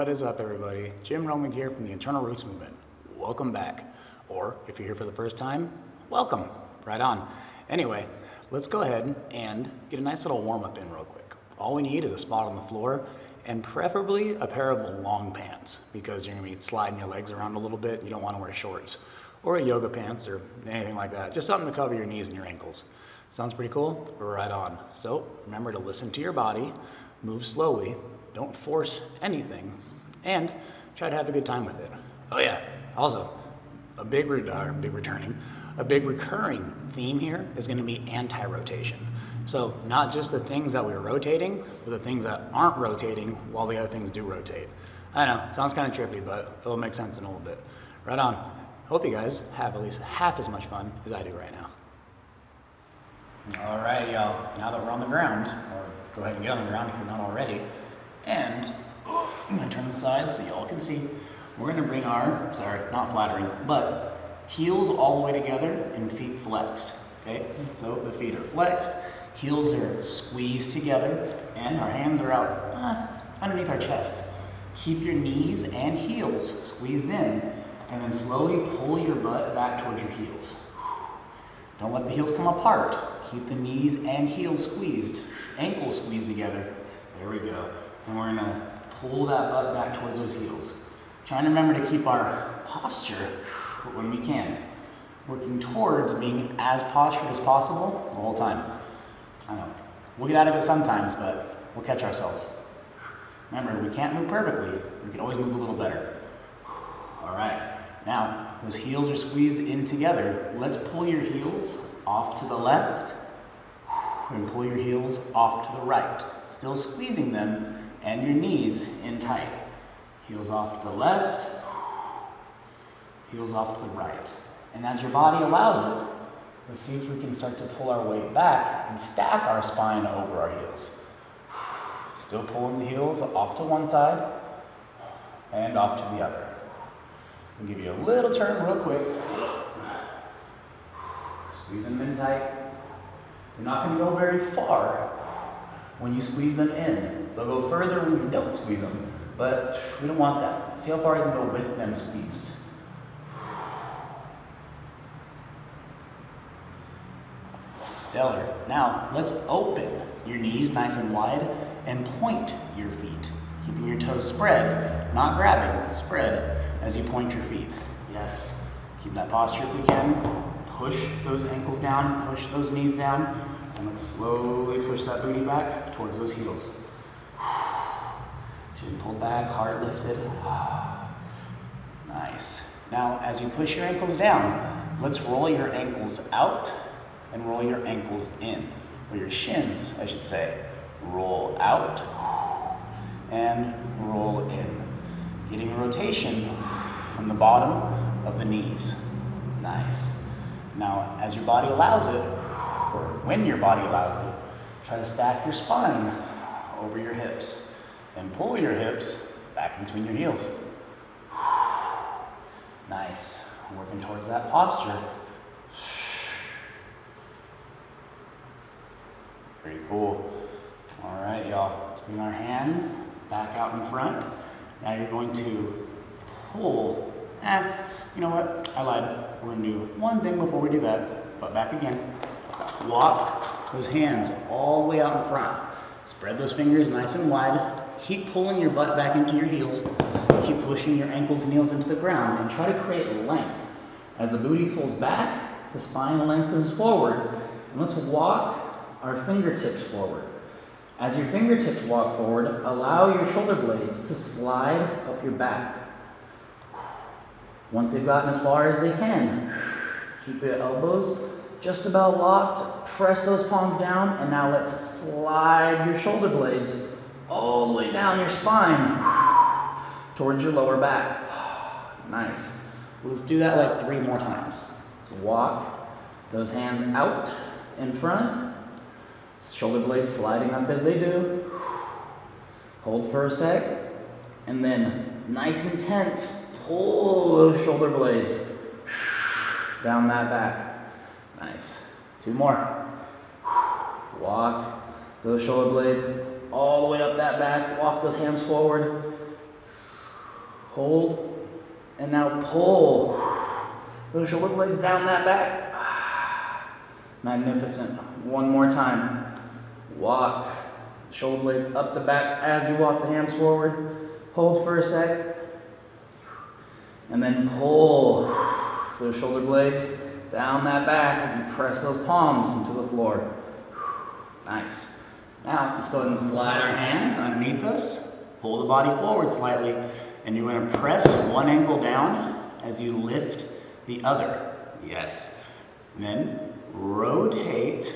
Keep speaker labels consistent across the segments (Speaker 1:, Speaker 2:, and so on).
Speaker 1: What is up, everybody? Jim Romig here from the Internal Roots Movement. Welcome back. Or if you're here for the first time, welcome. Right on. Anyway, let's go ahead and get a nice little warm-up in real quick. All we need is a spot on the floor and preferably a pair of long pants because you're going to be sliding your legs around a little bit. You don't want to wear shorts or a yoga pants or anything like that. Just something to cover your knees and your ankles. Sounds pretty cool? Right on. So remember to listen to your body, move slowly, don't force anything, and try to have a good time with it. Oh yeah, also, a big recurring theme here is going to be anti-rotation. So not just the things that we're rotating, but the things that aren't rotating while the other things do rotate. I know, sounds kind of trippy, but it'll make sense in a little bit. Right on. Hope you guys have at least half as much fun as I do right now. All right, y'all, now that we're on the ground, or go ahead and get on the ground if you're not already, and I'm gonna turn the side so y'all can see. We're gonna bring our, sorry, not flattering, but heels all the way together and feet flexed, okay? So the feet are flexed, heels are squeezed together, and our hands are out underneath our chest. Keep your knees and heels squeezed in, and then slowly pull your butt back towards your heels. Don't let the heels come apart. Keep the knees and heels squeezed, ankles squeezed together. There we go. And we're gonna pull that butt back towards those heels. Trying to remember to keep our posture when we can. Working towards being as postured as possible the whole time. I know, we'll get out of it sometimes, but we'll catch ourselves. Remember, we can't move perfectly. We can always move a little better. All right, now those heels are squeezed in together. Let's pull your heels off to the left and pull your heels off to the right. Still squeezing them and your knees in tight. Heels off to the left, heels off to the right. And as your body allows it, let's see if we can start to pull our weight back and stack our spine over our heels. Still pulling the heels off to one side and off to the other. I'll give you a little turn real quick. Squeeze them in tight. You're not going to go very far when you squeeze them in. They'll go further when you don't squeeze them, but we don't want that. See how far you can go with them squeezed. Stellar. Now, let's open your knees nice and wide and point your feet, keeping your toes spread, not grabbing, spread as you point your feet. Yes, keep that posture if we can. Push those ankles down, push those knees down, and let's slowly push that booty back towards those heels. Chin pulled back, heart lifted. Nice. Now, as you push your ankles down, let's roll your ankles out and roll your ankles in, or your shins, I should say. Roll out and roll in. Getting a rotation from the bottom of the knees. Nice. Now, as your body allows it, or when your body allows it, try to stack your spine over your hips and pull your hips back between your heels. Nice. Working towards that posture. Pretty cool. All right, y'all. Bring our hands back out in front. Now you're going to pull. You know what? I lied. We're going to do one thing before we do that. Butt back again. Walk those hands all the way out in front. Spread those fingers nice and wide. Keep pulling your butt back into your heels. Keep pushing your ankles and heels into the ground and try to create length. As the booty pulls back, the spine lengthens forward. And let's walk our fingertips forward. As your fingertips walk forward, allow your shoulder blades to slide up your back. Once they've gotten as far as they can, keep your elbows just about locked, press those palms down, and now let's slide your shoulder blades all the way down your spine towards your lower back. Nice. Let's do that like 3 more times. Let's walk those hands out in front, shoulder blades sliding up as they do. Hold for a sec, and then nice and tense, pull those shoulder blades down that back. Nice. 2 more. Walk those shoulder blades all the way up that back. Walk those hands forward.
Speaker 2: hold, and now pull. Those shoulder blades down that back. Magnificent. One more time. Walk. Shoulder blades up the back as you walk the hands forward. Hold for a sec. And then pull those shoulder blades down that back as you press those palms into the floor. Nice. Now, let's go ahead and slide our hands underneath us. Pull the body forward slightly. And you're going to press one ankle down as you lift the other. Yes. And then rotate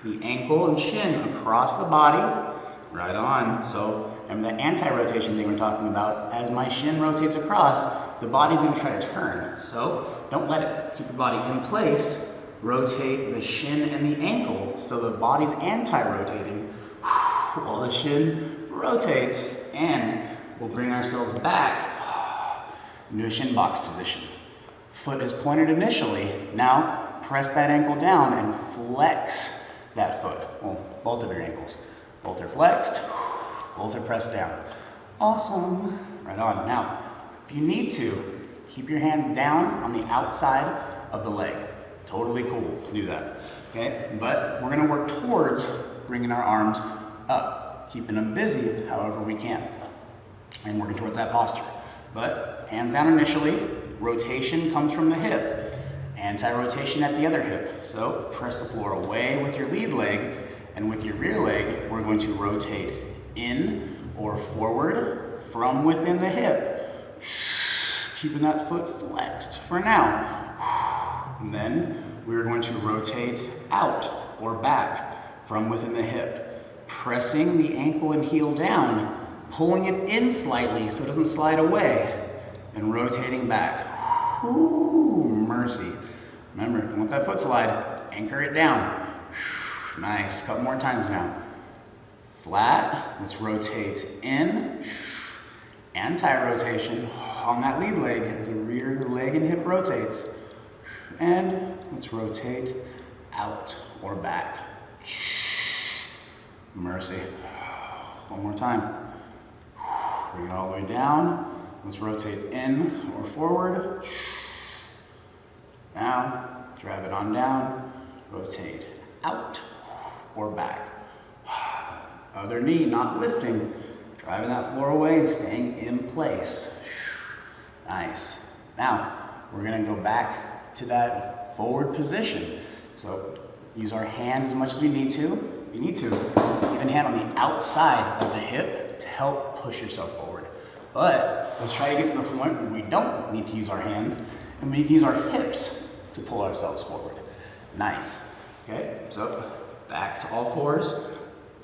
Speaker 2: the ankle and shin across the body. Right on. So, remember the anti-rotation thing we're talking about. As my shin rotates across, the body's going to try to turn. So, don't let it. Keep the body in place. Rotate the shin and the ankle so the body's anti-rotating while the shin rotates, and we'll bring ourselves back into a shin box position. Foot is pointed initially. Now press that ankle down and flex that foot. Well, both of your ankles. Both are flexed, both are pressed down. Awesome. Right on. Now, if you need to, keep your hands down on the outside of the leg. Totally cool to do that. Okay, but we're gonna work towards bringing our arms up, keeping them busy however we can, and working towards that posture. But hands down initially, rotation comes from the hip, anti-rotation at the other hip. So press the floor away with your lead leg, and with your rear leg, we're going to rotate in or forward from within the hip, keeping that foot flexed for now. And then we're going to rotate out or back from within the hip, pressing the ankle and heel down, pulling it in slightly so it doesn't slide away, and rotating back. Ooh, mercy. Remember, you want that foot slide, anchor it down. Nice, couple more times now. Flat, let's rotate in, anti-rotation on that lead leg as the rear leg and hip rotates. And let's rotate out or back. Mercy. One more time. Bring it all the way down. Let's rotate in or forward. Now, drive it on down. Rotate out or back. Other knee, not lifting. Driving that floor away and staying in place. Nice. Now, we're gonna go back to that forward position. So use our hands as much as we need to. You need to even hand on the outside of the hip to help push yourself forward. But let's try to get to the point where we don't need to use our hands and we can use our hips to pull ourselves forward. Nice. Okay, so back to all fours.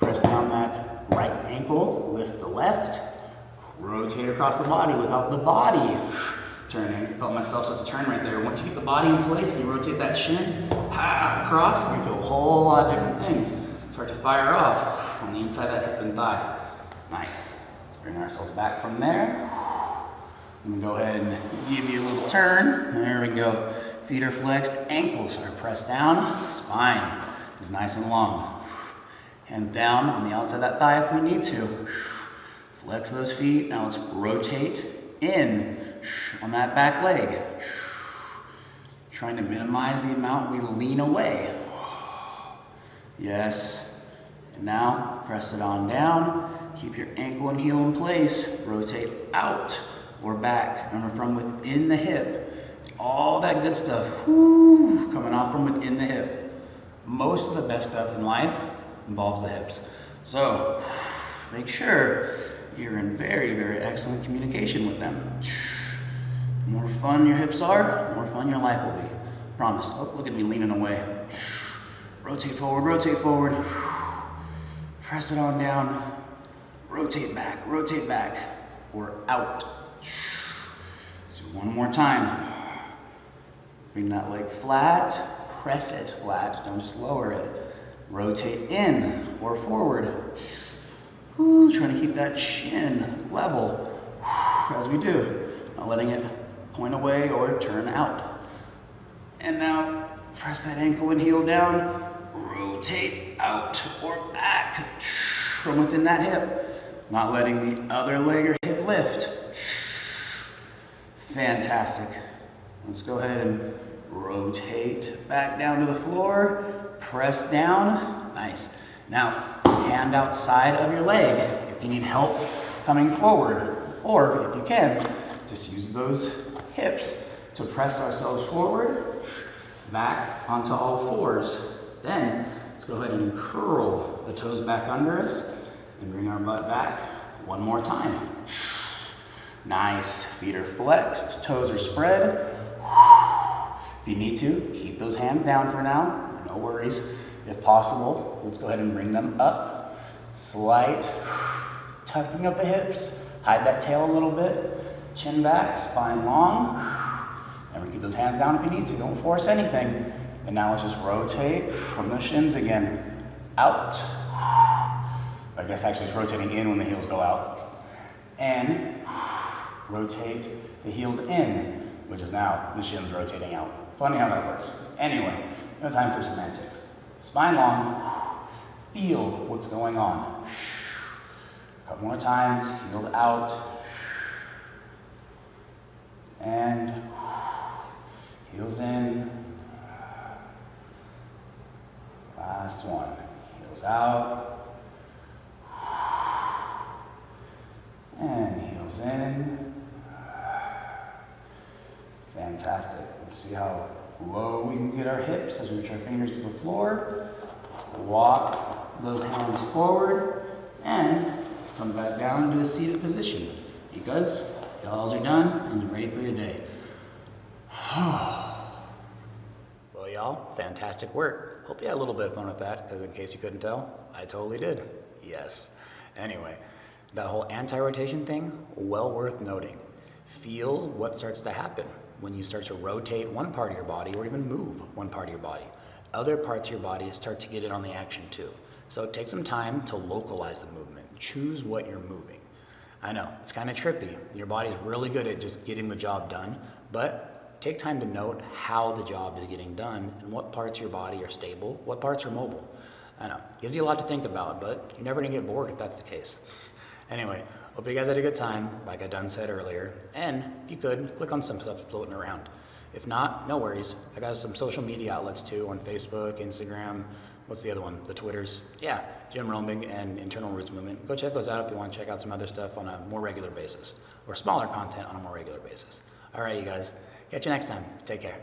Speaker 2: Press down that right ankle, lift the left, rotate across the body without the body turning. Felt myself start to turn right there. Once you get the body in place and you rotate that shin across, you feel a whole lot of different things start to fire off on the inside of that hip and thigh. Nice. Let's bring ourselves back from there. I'm gonna go ahead and give you a little turn. There we go. Feet are flexed, ankles are pressed down, spine is nice and long. Hands down on the outside of that thigh if we need to. Flex those feet. Now let's rotate in on that back leg. Trying to minimize the amount we lean away. Yes. And now press it on down. Keep your ankle and heel in place. Rotate out or back. Remember, from within the hip. All that good stuff coming off from within the hip. Most of the best stuff in life involves the hips. So make sure you're in very, very excellent communication with them. The more fun your hips are, the more fun your life will be. Promise. Oh, look at me leaning away. Rotate forward. Press it on down. Rotate back, or out. So one more time. Bring that leg flat, press it flat, don't just lower it. Rotate in or forward. Trying to keep that shin level as we do. Not letting it point away or turn out. And now press that ankle and heel down. Rotate out or back from within that hip. Not letting the other leg or hip lift. Fantastic. Let's go ahead and rotate back down to the floor, press down, nice. Now, hand outside of your leg if you need help coming forward, or if you can, just use those hips to press ourselves forward, back onto all fours. Then, let's go ahead and curl the toes back under us and bring our butt back one more time. Nice, feet are flexed, toes are spread. If you need to, keep those hands down for now, no worries. If possible, let's go ahead and bring them up. Slight tucking of the hips, hide that tail a little bit, chin back, spine long. And we keep those hands down if you need to, don't force anything. And now let's just rotate from the shins again, out. I guess actually it's rotating in when the heels go out. And rotate the heels in, which is now the shins rotating out. Funny how that works. Anyway, no time for semantics. Spine long, feel what's going on. A couple more times, heels out. And heels in. Last one, heels out. And heels in. Fantastic. Let's see how low we can get our hips as we reach our fingers to the floor. Walk those hands forward and let's come back down to a seated position because y'all are done and you're ready for your day.
Speaker 1: Well, y'all, fantastic work. Hope you had a little bit of fun with that, because in case you couldn't tell, I totally did. Yes. Anyway, that whole anti-rotation thing, well worth noting. Feel what starts to happen when you start to rotate one part of your body or even move one part of your body. Other parts of your body start to get in on the action too. So take some time to localize the movement. Choose what you're moving. I know, it's kind of trippy. Your body's really good at just getting the job done, but take time to note how the job is getting done and what parts of your body are stable, what parts are mobile. I know, gives you a lot to think about, but you're never gonna get bored if that's the case. Anyway, hope you guys had a good time, like I done said earlier, and if you could, click on some stuff floating around. If not, no worries. I got some social media outlets too on Facebook, Instagram, what's the other one? The Twitters. Yeah, Jim Romig and Internal Roots Movement. Go check those out if you want to check out some other stuff on a more regular basis, or smaller content on a more regular basis. All right, you guys. Catch you next time. Take care.